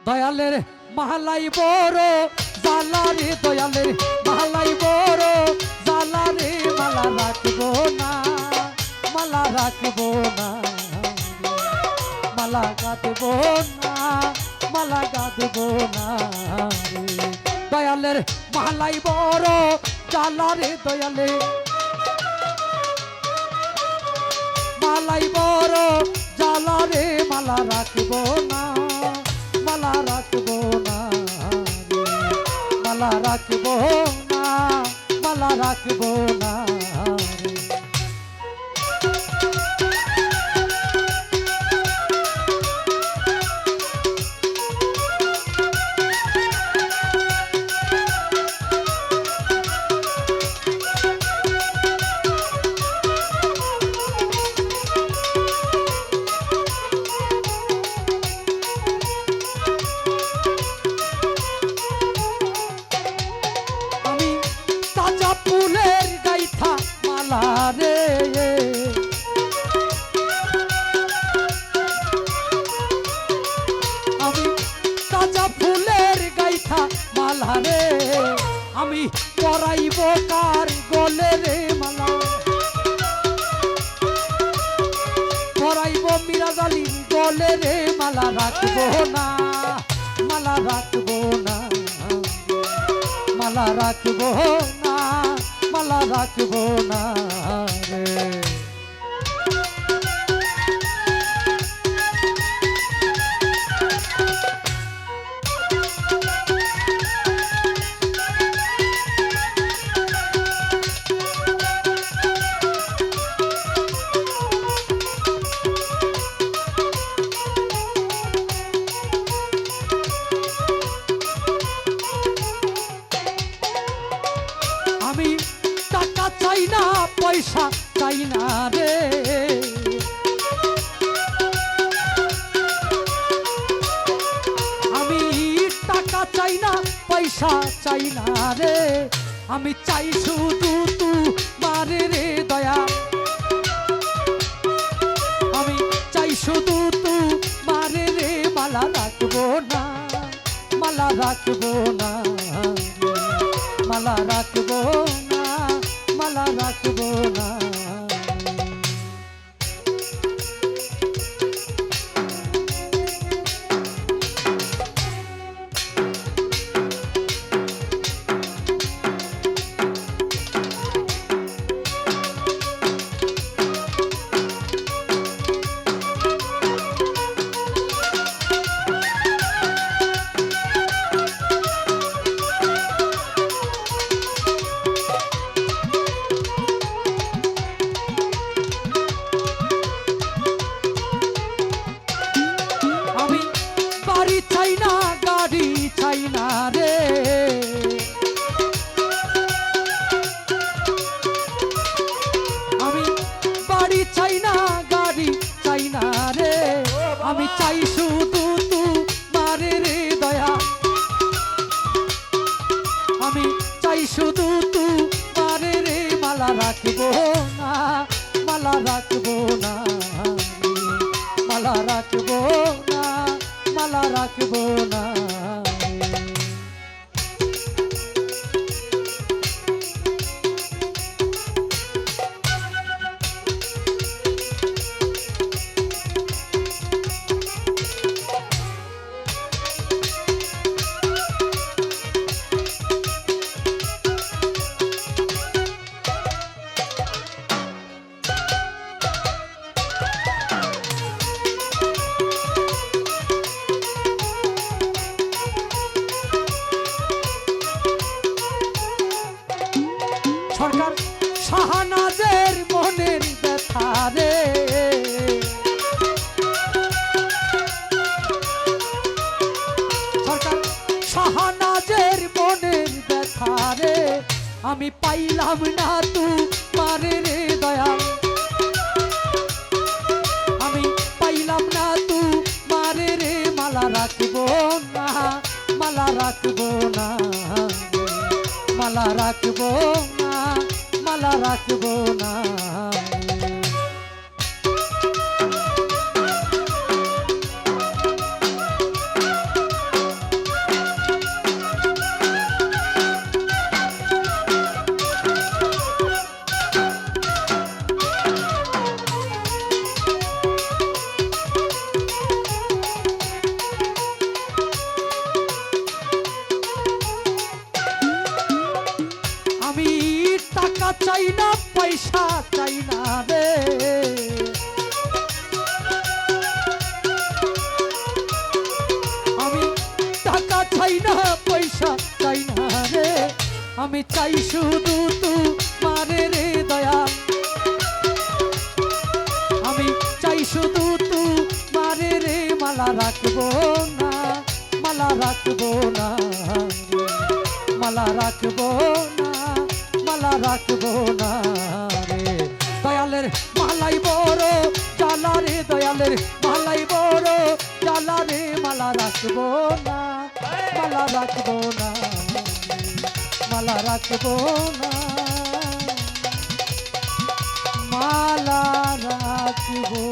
দয়ালের মালাই বড় জালা রে, দয়ালের মালাই বড় জালা রে, মালা রাখবো না, মালা রাখবো না, মালা গাঁথবো না, মালা গাঁথবো না রে। দয়ালের মালাই বড় জালা রে, দয়ালে মালাই বড় জালা রে, মালা রাখবো না, মালা রাখবো না রে, মালা রাখবো না, মালা রাখবো না রে। ফুলের গাইথা মালা রে, আমি তাজা ফুলের গাইথা মালা রে, আমি পরাইব কার গলে রে মালা, পরাইব মিরাজ আলীর গলে রে, মালা রাখবো না, মালা রাখবো না, মালা রাখবো না, মালা রাখবো না রে। আমি টাকা চাই না, পয়সা চাই না রে, আমি টাকা চাই না, পয়সা চাই না রে, আমি চাই শুধু তোমারে রে দয়া, আমি চাই শুধু তোমারে রে, মালা রাখবো না, মালা রাখবো না, মালা রাখবো না, মালা রাখবো না। চাই না, গাড়ি চাই না রে, আমি বাড়ি চাই না, গাড়ি চাই না রে, আমি চাই শুধু তোমারে রে দয়া, আমি চাই শুধু তোমারে রে, মালা রাখবো না, মালা রাখবো না, মালা রাখবো না, মালা রাখবো না। সরকার শাহনাজের মনের ব্যথা রে, সরকার শাহনাজের মনের ব্যথা রে, আমি পাইলাম না তোমারে রে দয়া, আমি পাইলাম না তোমারে রে, মালা রাখবো না, মালা রাখবো না, মালা রাখবো না, মালা রাখবো না। পয়সা চাই না রে, আমি টাকা চাই না পয়সা চাই না রে, আমি চাই শুধু তোমারে রে দয়াল, আমি চাই শুধু তোমারে রে, মালা রাখবো না, মালা রাখবো না, মালা রাখবো না, মালা রাখবো না রে, দয়ালের মালাই বড় জ্বালা রে, দয়ালের মালাই বড় জ্বালা রে, মালা রাখবো না, মালা রাখবো না, মালা রাখবো না, মালা রাখবো